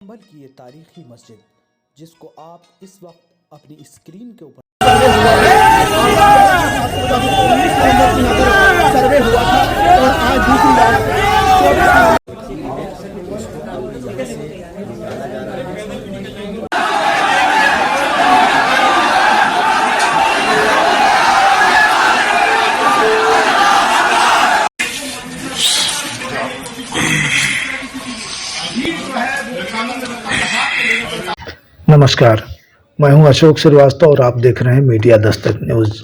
संभल की ये तारीखी मस्जिद जिसको आप इस वक्त अपनी स्क्रीन के ऊपर सर्वे हुआ था और आज दूसरी बार नमस्कार, मैं हूं अशोक श्रीवास्तव और आप देख रहे हैं मीडिया दस्तक न्यूज।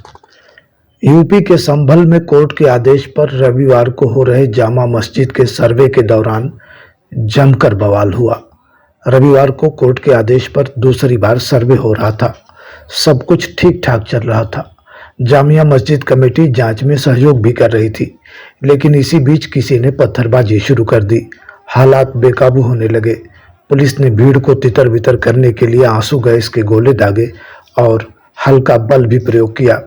यूपी के संभल में कोर्ट के आदेश पर रविवार को हो रहे जामा मस्जिद के सर्वे के दौरान जमकर बवाल हुआ। रविवार को कोर्ट के आदेश पर दूसरी बार सर्वे हो रहा था। सब कुछ ठीक ठाक चल रहा था। जामिया मस्जिद कमेटी जांच में सहयोग भी कर रही थी, लेकिन इसी बीच किसी ने पत्थरबाजी शुरू कर दी। हालात बेकाबू होने लगे। पुलिस ने भीड़ को तितर बितर करने के लिए आंसू गैस के गोले दागे और हल्का बल भी प्रयोग किया।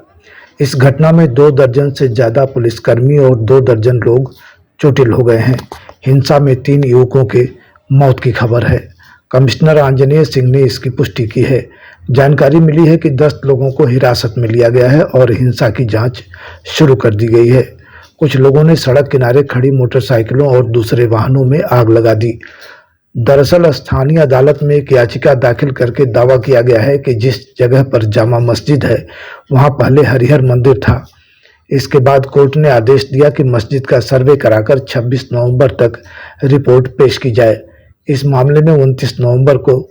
इस घटना में 2 दर्जन से ज्यादा पुलिसकर्मी और 2 दर्जन लोग चोटिल हो गए हैं। हिंसा में 3 युवकों के मौत की खबर है। कमिश्नर आंजनेय सिंह ने इसकी पुष्टि की है। जानकारी मिली है कि 10 लोगों को हिरासत में लिया गया है और हिंसा की जांच शुरू कर दी गई है। कुछ लोगों ने सड़क किनारे खड़ी मोटरसाइकिलों और दूसरे वाहनों में आग लगा दी। दरअसल स्थानीय अदालत में एक याचिका दाखिल करके दावा किया गया है कि जिस जगह पर जामा मस्जिद है वहां पहले हरिहर मंदिर था। इसके बाद कोर्ट ने आदेश दिया कि मस्जिद का सर्वे कराकर 26 नवंबर तक रिपोर्ट पेश की जाए। इस मामले में 29 नवंबर को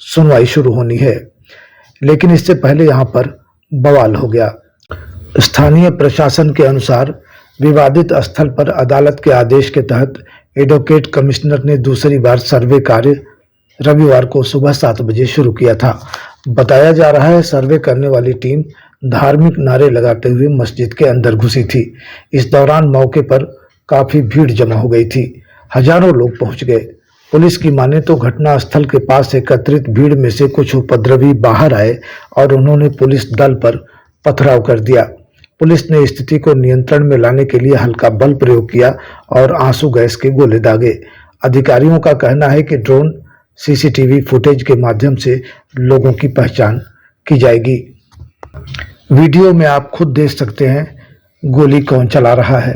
सुनवाई शुरू होनी है, लेकिन इससे पहले यहां पर बवाल हो गया। स्थानीय प्रशासन के अनुसार विवादित स्थल पर अदालत के आदेश के तहत एडवोकेट कमिश्नर ने दूसरी बार सर्वे कार्य रविवार को सुबह 7 बजे शुरू किया था। बताया जा रहा है सर्वे करने वाली टीम धार्मिक नारे लगाते हुए मस्जिद के अंदर घुसी थी। इस दौरान मौके पर काफी भीड़ जमा हो गई थी। हजारों लोग पहुंच गए। पुलिस की माने तो घटना स्थल के पास एकत्रित भीड़ में से कुछ उपद्रवी बाहर आए और उन्होंने पुलिस दल पर पथराव कर दिया। पुलिस ने स्थिति को नियंत्रण में लाने के लिए हल्का बल प्रयोग किया और आंसू गैस के गोले दागे। अधिकारियों का कहना है कि ड्रोन सीसीटीवी फुटेज के माध्यम से लोगों की पहचान की जाएगी। वीडियो में आप खुद देख सकते हैं गोली कौन चला रहा है।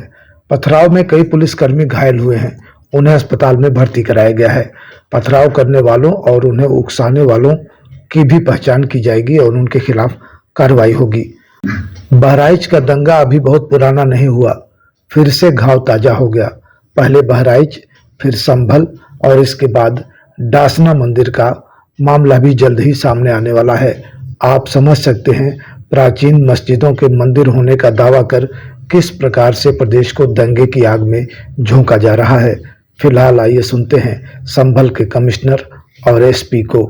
पथराव में कई पुलिसकर्मी घायल हुए हैं। उन्हें अस्पताल में भर्ती कराया गया है। पथराव करने वालों और उन्हें उकसाने वालों की भी पहचान की जाएगी और उनके खिलाफ कार्रवाई होगी। बहराइच का दंगा अभी बहुत पुराना नहीं हुआ, फिर से घाव ताजा हो गया। पहले बहराइच, फिर संभल और इसके बाद डासना मंदिर का मामला भी जल्द ही सामने आने वाला है। आप समझ सकते हैं प्राचीन मस्जिदों के मंदिर होने का दावा कर किस प्रकार से प्रदेश को दंगे की आग में झोंका जा रहा है। फिलहाल आइए सुनते हैं संभल के कमिश्नर और एसपी को।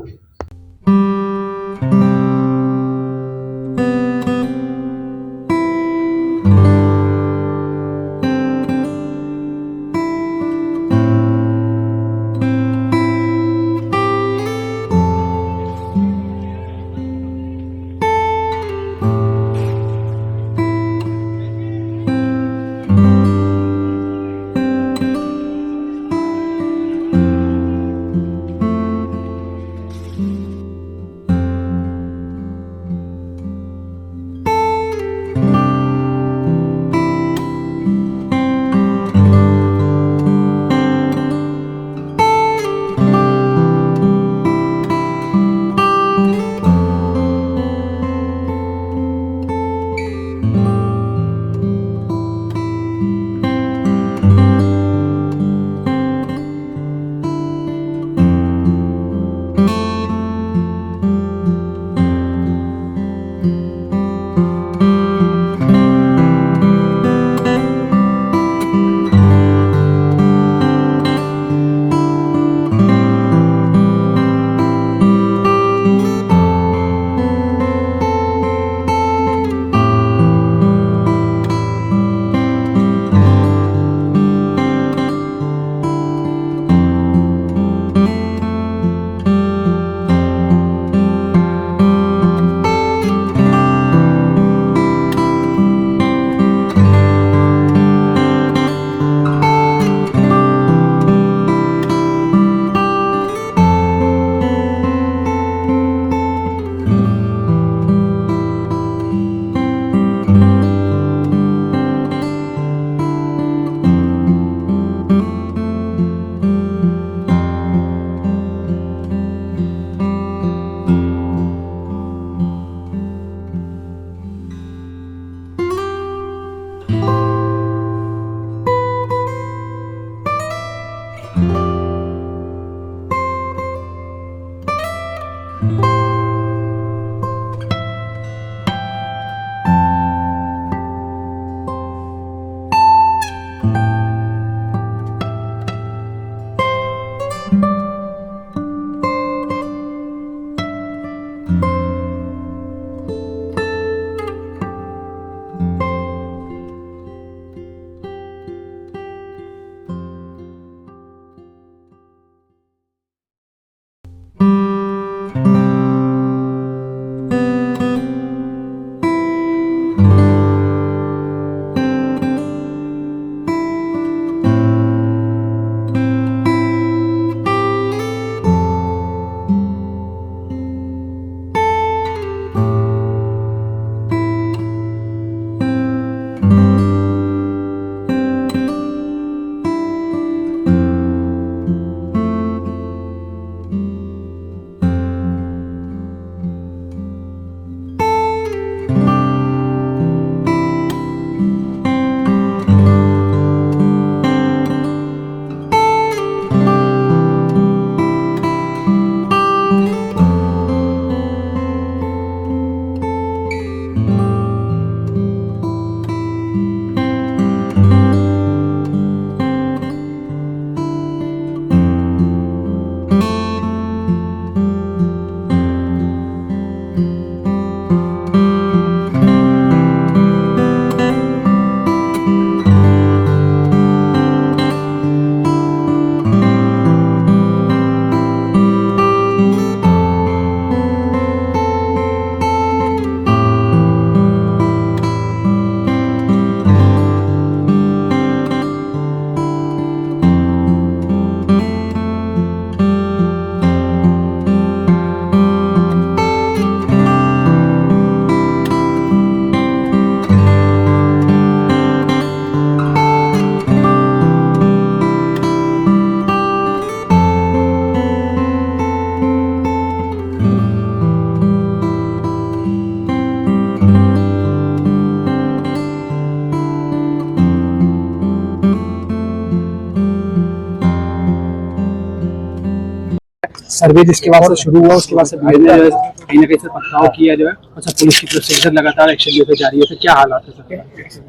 सर्वे जिसके बाद से शुरू हुआ उसके बाद से भीड़ ने कहीं ना कहीं से पथराव किया जो है। अच्छा, पुलिस की तरफ से इधर लगातार एक्शन लेते जा रही है, तो क्या हालात है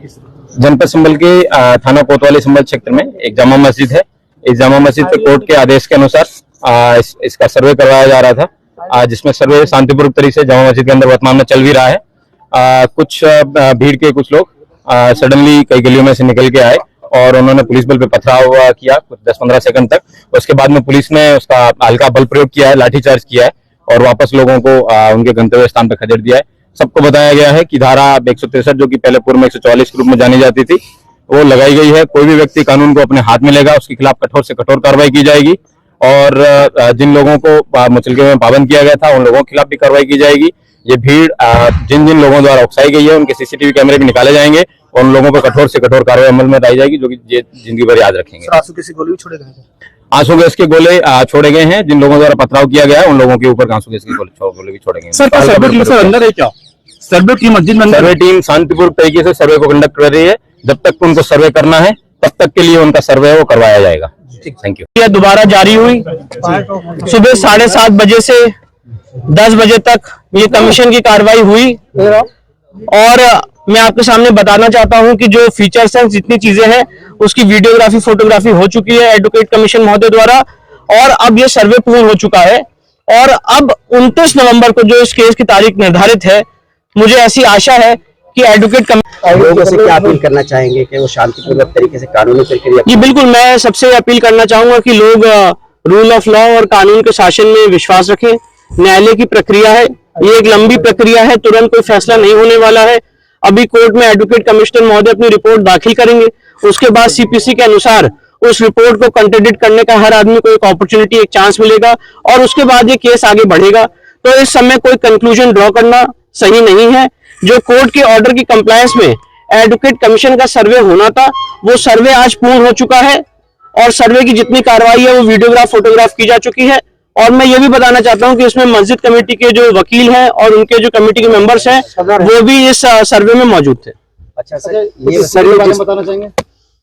सर? जनपद संभल के थाना कोतवाली संभल क्षेत्र में एक जामा मस्जिद है। इस जामा मस्जिद पे कोर्ट के आदेश के अनुसार इसका सर्वे करवाया जा रहा था, जिसमें सर्वे शांतिपूर्वक तरीके से जामा मस्जिद के अंदर वर्तमान में चल भी रहा है। कुछ भीड़ के कुछ लोग सडनली कई गलियों में से निकल के आए और उन्होंने पुलिस बल पे पथराव किया कुछ 10-15 सेकंड तक। उसके बाद में पुलिस ने उसका हल्का बल प्रयोग किया है, लाठीचार्ज किया है और वापस लोगों को उनके गंतव्य स्थान पर खदेड़ दिया है। सबको बताया गया है कि धारा 163 जो कि पहले पूर्व में 144 के रूप में जानी जाती थी वो लगाई गई है। कोई भी व्यक्ति कानून को अपने हाथ में लेगा उसके खिलाफ कठोर से कठोर कार्रवाई की जाएगी और जिन लोगों को मुचलके में पाबंद किया गया था उन लोगों के खिलाफ भी कार्रवाई की जाएगी। ये भीड़ जिन जिन लोगों द्वारा उकसाई गई है उनके सीसीटीवी कैमरे भी निकाले जाएंगे और उन लोगों पर कठोर से कठोर कार्रवाई अमल में लाई जाएगी, जो कि जिंदगी भर याद रखेंगे। आंसू गैस के गोले भी छोड़े गए हैं? आंसू गैस के गोले छोड़े गए हैं। जिन लोगों द्वारा पथराव किया गया है उन लोगों के ऊपर आंसू गैस के गोले भी छोड़े गए हैं। सर अंदर है क्या? सर्वे टीम मस्जिद में सर्वे टीम शांतिपूर्वक तरीके से सर्वे को कंडक्ट कर रही है। जब तक उनको सर्वे करना है तब तक के लिए उनका सर्वे वो करवाया जाएगा। Thank you. यह दोबारा जारी हुई सुबह 7:30 बजे से 10 बजे तक ये कमीशन की कार्रवाई हुई और मैं आपके सामने बताना चाहता हूं कि जो फीचर्स हैं, जितनी चीजें हैं, उसकी वीडियोग्राफी फोटोग्राफी हो चुकी है एडवोकेट कमीशन महोदय द्वारा और अब ये सर्वे पूर्ण हो चुका है। और अब 29 नवंबर को जो इस केस की तारीख निर्धारित है, मुझे ऐसी आशा है कि एडवोकेट लोगों से क्या अपील करना चाहेंगे कि वो शांतिपूर्वक तरीके से कानूनी प्रक्रिया? जी बिल्कुल, मैं सबसे अपील करना चाहूंगा कि लोग रूल ऑफ लॉ और कानून के शासन में विश्वास रखें। न्यायालय की प्रक्रिया है, ये एक लंबी प्रक्रिया है, तुरंत कोई फैसला नहीं होने वाला है। अभी कोर्ट में एडवोकेट कमिश्नर महोदय अपनी रिपोर्ट दाखिल करेंगे, उसके बाद सीपीसी के अनुसार उस रिपोर्ट को कंट्राडिक्ट करने का हर आदमी को एक अपॉर्चुनिटी, एक चांस मिलेगा और उसके बाद ये केस आगे बढ़ेगा। तो इस समय कोई कंक्लूजन ड्रॉ करना सही नहीं है। जो कोर्ट के ऑर्डर की कंप्लायंस में एडवोकेट कमीशन का सर्वे होना था, वो सर्वे आज पूर्ण हो चुका है और सर्वे की जितनी कार्रवाई है वो वीडियोग्राफ फोटोग्राफ की जा चुकी है। और मैं ये भी बताना चाहता हूं कि इसमें मस्जिद कमेटी के जो वकील हैं और उनके जो कमेटी के मेंबर्स हैं वो भी इस सर्वे में मौजूद थे। अच्छा सर, ये सर्वे बारे में बताना चाहेंगे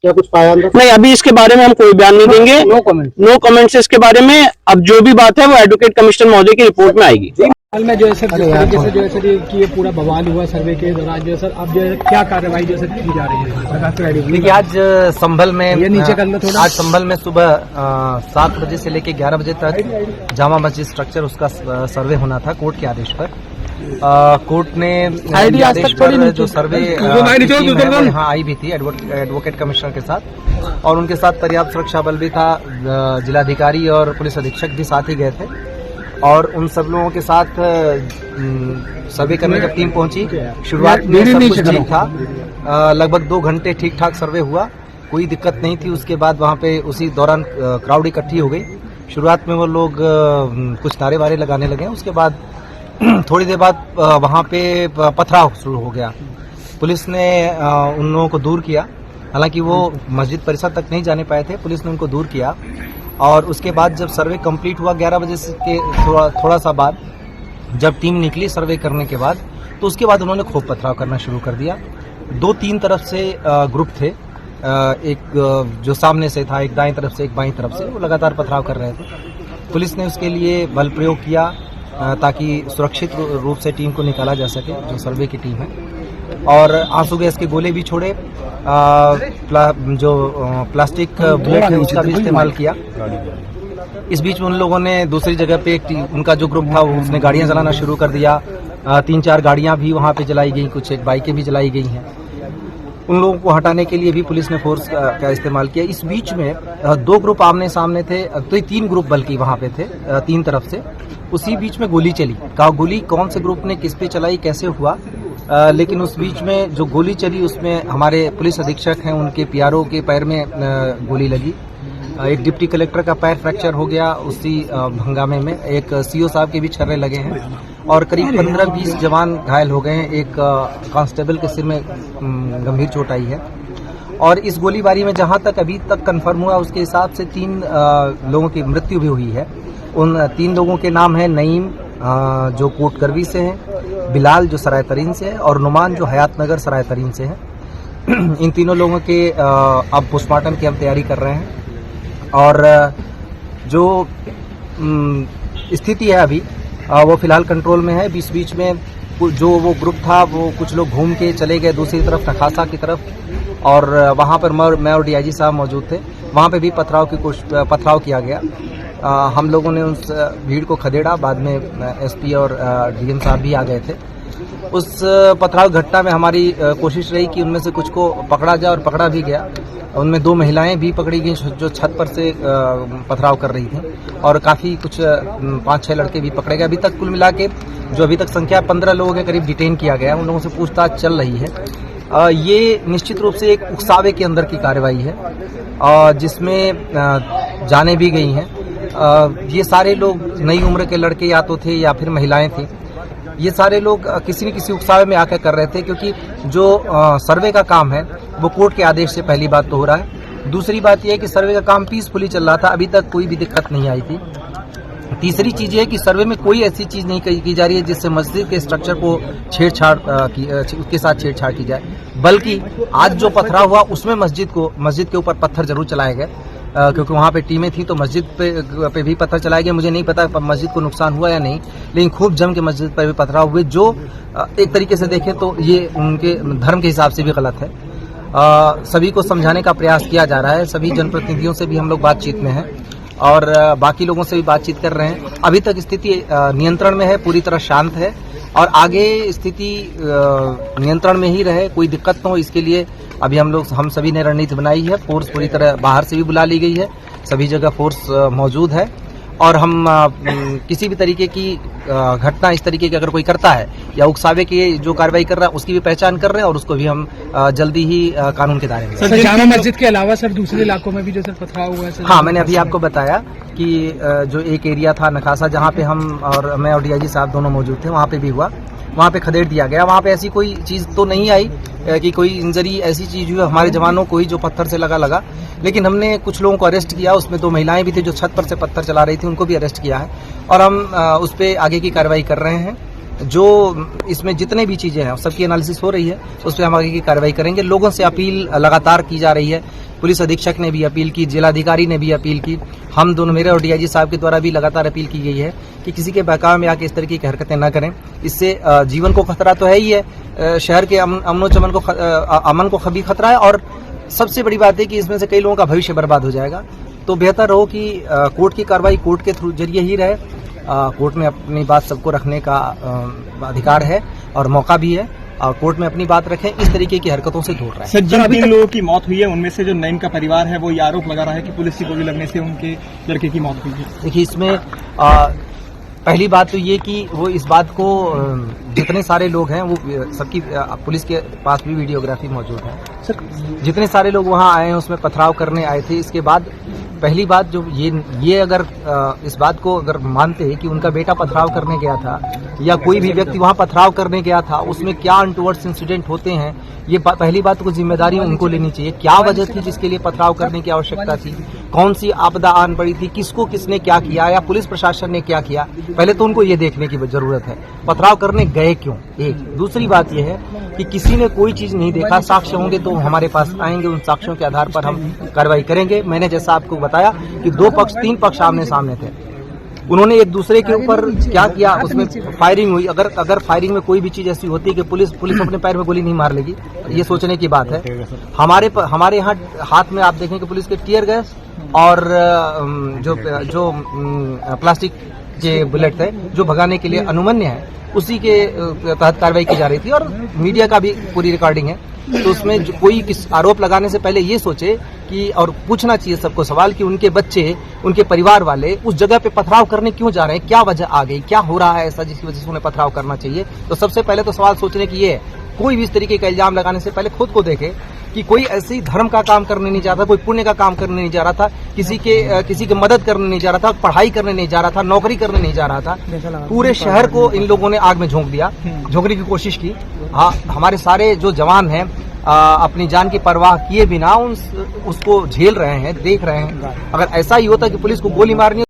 क्या कुछ पाया अंदर? नहीं, अभी इसके बारे में हम कोई बयान नहीं देंगे। नो कमेंट्स इसके बारे में। अब जो भी बात है वो एडवोकेट कमिश्नर महोदय की रिपोर्ट में आएगी। हाल में जो है सर, जिस तरीके से जो है सर कि ये पूरा बवाल हुआ सर्वे के दौरान जो है सर, अब जो है क्या कार्रवाई जो है सर की जा रही है? देखिए, आज संभल में ये नीचे कर लो थोड़ा। आज संभल में सुबह 7 बजे से लेकर 11 बजे तक जामा मस्जिद स्ट्रक्चर उसका सर्वे होना था कोर्ट के आदेश पर। कोर्ट ने जो सर्वे यहाँ आई भी थी एडवोकेट कमिश्नर के साथ और उनके साथ पर्याप्त सुरक्षा बल भी था, जिलाधिकारी और पुलिस अधीक्षक भी साथ ही गए थे और उन सब लोगों के साथ सर्वे करने जब टीम पहुंची, शुरुआत में सब कुछ ठीक था। लगभग 2 घंटे ठीक ठाक सर्वे हुआ, कोई दिक्कत नहीं थी। उसके बाद वहां पे उसी दौरान क्राउड इकट्ठी हो गई। शुरुआत में वो लोग कुछ नारे वारे लगाने लगे, उसके बाद थोड़ी देर बाद वहां पे पथराव शुरू हो गया। पुलिस ने उन लोगों को दूर किया, हालांकि वो मस्जिद परिसर तक नहीं जाने पाए थे, पुलिस ने उनको दूर किया। और उसके बाद जब सर्वे कंप्लीट हुआ 11 बजे के थोड़ा सा बाद, जब टीम निकली सर्वे करने के बाद, तो उसके बाद उन्होंने खूब पथराव करना शुरू कर दिया। 2-3 तरफ से ग्रुप थे, एक जो सामने से था, एक दाएं तरफ से, एक बाईं तरफ से, वो लगातार पथराव कर रहे थे। पुलिस ने उसके लिए बल प्रयोग किया ताकि सुरक्षित रूप से टीम को निकाला जा सके, जो सर्वे की टीम है। और आंसू गैस के गोले भी छोड़े, जो प्लास्टिक बुलेट है उसका भी इस्तेमाल किया। इस बीच में उन लोगों ने दूसरी जगह पे उनका जो ग्रुप था उसने गाड़ियां जलाना शुरू कर दिया। 3-4 गाड़ियां भी वहां पे जलाई गई, कुछ एक बाइकें भी जलाई गई हैं। उन लोगों को हटाने के लिए भी पुलिस ने फोर्स का इस्तेमाल किया। इस बीच में 2 ग्रुप आमने सामने थे, तो 3 ग्रुप बल्कि वहां पे थे 3 तरफ से। उसी बीच में गोली चली। गोली कौन से ग्रुप ने किस पे चलाई, कैसे हुआ, लेकिन उस बीच में जो गोली चली उसमें हमारे पुलिस अधीक्षक हैं, उनके पीआरओ के पैर में गोली लगी। एक डिप्टी कलेक्टर का पैर फ्रैक्चर हो गया उसी हंगामे में। एक सीओ साहब के भी छर्रे लगे हैं और करीब 15-20 जवान घायल हो गए हैं। एक कांस्टेबल के सिर में गंभीर चोट आई है। और इस गोलीबारी में जहां तक अभी तक कंफर्म हुआ उसके हिसाब से 3 लोगों की मृत्यु भी हुई है। उन 3 लोगों के नाम है नईम जो कोट करवी से हैं, बिलाल जो सराय तरीन से है और नुमान जो हयात नगर सराय तरीन से है। इन तीनों लोगों के अब पोस्टमार्टम की हम तैयारी कर रहे हैं। और जो स्थिति है अभी वो फिलहाल कंट्रोल में है। बीच बीच में जो वो ग्रुप था वो कुछ लोग घूम के चले गए दूसरी तरफ नखासा की तरफ, और वहाँ पर मैं और डीआईजी साहब मौजूद थे। वहाँ पे भी पथराव किया गया। हम लोगों ने उस भीड़ को खदेड़ा। बाद में एसपी और डीएम साहब भी आ गए थे। उस पथराव घटना में हमारी कोशिश रही कि उनमें से कुछ को पकड़ा जाए, और पकड़ा भी गया। उनमें 2 महिलाएं भी पकड़ी गई जो छत पर से पथराव कर रही थी, और काफ़ी कुछ 5-6 लड़के भी पकड़े गए। अभी तक कुल मिला के जो अभी तक संख्या 15 लोगों के करीब डिटेन किया गया है। उन लोगों से पूछताछ चल रही है। ये निश्चित रूप से एक उकसावे के अंदर की कार्रवाई है, जिसमें जाने भी गई हैं। ये सारे लोग नई उम्र के लड़के या तो थे या फिर महिलाएं थी। ये सारे लोग किसी न किसी उकसावे में आकर कर रहे थे, क्योंकि जो सर्वे का काम है वो कोर्ट के आदेश से पहली बात तो हो रहा है। दूसरी बात यह है कि सर्वे का काम पीसफुली चल रहा था, अभी तक कोई भी दिक्कत नहीं आई थी। तीसरी चीज ये है कि सर्वे में कोई ऐसी चीज नहीं की जा रही है जिससे मस्जिद के स्ट्रक्चर को उसके साथ छेड़छाड़ की जाए, बल्कि आज जो पथराव हुआ उसमें मस्जिद के ऊपर पत्थर जरूर चलाए गए, क्योंकि वहाँ पे टीमें थी तो मस्जिद पे भी पत्थर चलाए गए। मुझे नहीं पता मस्जिद को नुकसान हुआ या नहीं, लेकिन खूब जम के मस्जिद पर भी पथराव हुए, जो एक तरीके से देखें तो ये उनके धर्म के हिसाब से भी गलत है। सभी को समझाने का प्रयास किया जा रहा है। सभी जनप्रतिनिधियों से भी हम लोग बातचीत में हैं, और बाकी लोगों से भी बातचीत कर रहे हैं। अभी तक स्थिति नियंत्रण में है, पूरी तरह शांत है, और आगे स्थिति नियंत्रण में ही रहे, कोई दिक्कत न हो, इसके लिए अभी हम सभी ने रणनीति बनाई है। फोर्स पूरी तरह बाहर से भी बुला ली गई है, सभी जगह फोर्स मौजूद है, और हम किसी भी तरीके की घटना इस तरीके की अगर कोई करता है या उकसावे की जो कार्रवाई कर रहा है उसकी भी पहचान कर रहे हैं, और उसको भी हम जल्दी ही कानून के दायरे में। सर, जामा मस्जिद के अलावा सर दूसरे इलाकों में भी जो सर पथराव हुआ है? हाँ, मैंने अभी आपको बताया कि जो एक एरिया था नखासा, जहाँ पे मैं और डीआईजी साहब दोनों मौजूद थे, वहाँ पे भी हुआ, वहाँ पे खदेड़ दिया गया। वहाँ पे ऐसी कोई चीज़ तो नहीं आई कि कोई इंजरी ऐसी चीज़ हुई हमारे जवानों को ही जो पत्थर से लगा, लेकिन हमने कुछ लोगों को अरेस्ट किया। उसमें 2 महिलाएं भी थी जो छत पर से पत्थर चला रही थी, उनको भी अरेस्ट किया है, और हम उस पर आगे की कार्रवाई कर रहे हैं। जो इसमें जितने भी चीज़ें हैं सबकी एनालिसिस हो रही है, उस पर हम आगे की कार्रवाई करेंगे। लोगों से अपील लगातार की जा रही है, पुलिस अधीक्षक ने भी अपील की, जिलाधिकारी ने भी अपील की, हम दोनों मेरे और डीआईजी साहब के द्वारा भी लगातार अपील की गई है कि किसी के बहकावे में आके इस तरीके की हरकतें न करें। इससे जीवन को खतरा तो है ही है, शहर के अमन को भी खतरा है, और सबसे बड़ी बात है कि इसमें से कई लोगों का भविष्य बर्बाद हो जाएगा। तो बेहतर हो कि कोर्ट की कार्रवाई कोर्ट के जरिए ही रहे। कोर्ट में अपनी बात सबको रखने का अधिकार है और मौका भी है, और कोर्ट में अपनी बात रखें, इस तरीके की हरकतों से दूर रहें। सर, जिन 3 लोगों की मौत हुई है उनमें से जो नईम का परिवार है वो ये आरोप लगा रहा है कि पुलिस की गोली लगने से उनके लड़के की मौत हुई है। देखिए, इसमें पहली बात तो ये कि वो इस बात को जितने सारे लोग हैं वो सबकी पुलिस के पास भी वीडियोग्राफी मौजूद है। सर, जितने सारे लोग वहाँ आए हैं उसमें पथराव करने आए थे। इसके बाद पहली बात जो ये अगर इस बात को अगर मानते हैं कि उनका बेटा पथराव करने गया था या कोई भी व्यक्ति वहाँ पथराव करने गया था, उसमें क्या अनटुवर्ड्स इंसिडेंट होते हैं, ये पहली बात को जिम्मेदारी उनको लेनी चाहिए। क्या वजह थी जिसके लिए पथराव करने की आवश्यकता थी, कौन सी आपदा आन पड़ी थी, किसको किसने क्या किया, या पुलिस प्रशासन ने क्या किया, पहले तो उनको ये देखने की जरूरत है। पथराव करने गए क्यों, एक। दूसरी बात यह है कि किसी ने कोई चीज नहीं देखा, साक्ष्य होंगे तो हमारे पास आएंगे, उन साक्ष्यों के आधार पर हम कार्रवाई करेंगे। मैंने जैसा आपको बताया कि 3 पक्ष आमने सामने थे, उन्होंने एक दूसरे के ऊपर क्या किया, उसमें फायरिंग हुई। अगर फायरिंग में कोई भी चीज ऐसी होती है कि पुलिस अपने पैर में गोली नहीं मार लेगी, ये सोचने की बात है। हमारे यहाँ हाथ में आप देखें कि पुलिस के टीयर गैस और जो प्लास्टिक के बुलेट थे जो भगाने के लिए अनुमन्य है, उसी के तहत कार्रवाई की जा रही थी, और मीडिया का भी पूरी रिकॉर्डिंग है। तो उसमें कोई किस आरोप लगाने से पहले ये सोचे कि, और पूछना चाहिए सबको सवाल कि उनके बच्चे, उनके परिवार वाले उस जगह पे पथराव करने क्यों जा रहे हैं, क्या वजह आ गई, क्या हो रहा है ऐसा जिसकी वजह से उन्हें पथराव करना चाहिए। तो सबसे पहले तो सवाल सोचने की ये है, कोई भी इस तरीके का इल्जाम लगाने से पहले खुद को देखे कि कोई ऐसी धर्म का काम करने नहीं जा रहा था, कोई पुण्य का काम करने नहीं जा रहा था, किसी की मदद करने नहीं जा रहा था, पढ़ाई करने नहीं जा रहा था, नौकरी करने नहीं जा रहा था। पूरे शहर को इन लोगों ने आग में झोंक दिया, झोंकने की कोशिश की। हाँ, हमारे सारे जो जवान हैं अपनी जान की परवाह किए बिना उसको झेल रहे हैं, देख रहे हैं। अगर ऐसा ही होता कि पुलिस को गोली मारनी